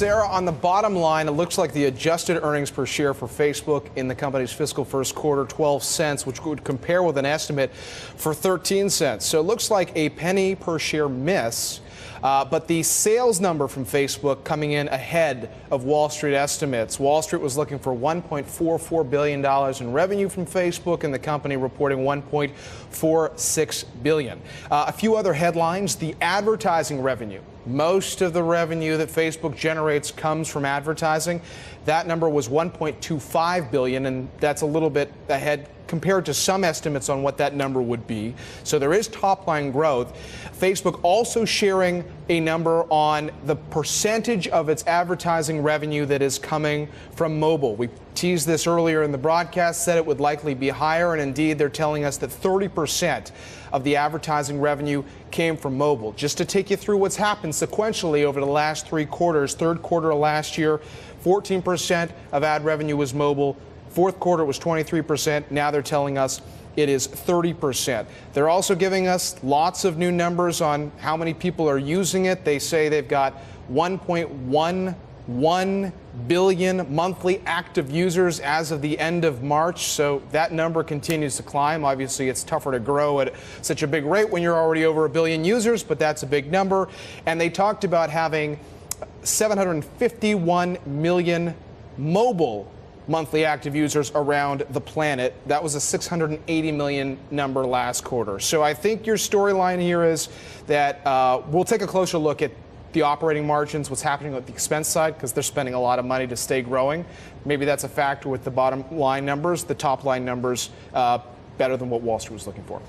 Sarah, on the bottom line, it looks like the adjusted earnings per share for Facebook in the company's fiscal first quarter, 12 cents, which would compare with an estimate for 13 cents. So it looks like a penny per share miss. But the sales number from Facebook coming in ahead of Wall Street estimates. Wall Street was looking for $1.44 billion in revenue from Facebook, and the company reporting $1.46 billion. A few other headlines: the advertising revenue. Most of the revenue that Facebook generates comes from advertising. That number was $1.25 billion, and that's a little bit ahead compared to some estimates on what that number would be. So there is top-line growth. Facebook also sharing a number on the percentage of its advertising revenue that is coming from mobile. We teased this earlier in the broadcast, said it would likely be higher, and indeed they're telling us that 30% of the advertising revenue came from mobile. Just to take you through what's happened sequentially over the last 3 quarters, third quarter of last year, 14% of ad revenue was mobile. Fourth quarter was 23%. Now they're telling us it is 30%. They're also giving us lots of new numbers on how many people are using it. They say they've got 1.11 billion monthly active users as of the end of March. So that number continues to climb. Obviously, it's tougher to grow at such a big rate when you're already over 1 billion users, but that's a big number. And they talked about having 751 million mobile monthly active users around the planet. That was a 680 million number last quarter. So I think your storyline here is that we'll take a closer look at the operating margins, what's happening with the expense side, because they're spending a lot of money to stay growing. Maybe that's a factor with the bottom line numbers, the top line numbers better than what Wall Street was looking for.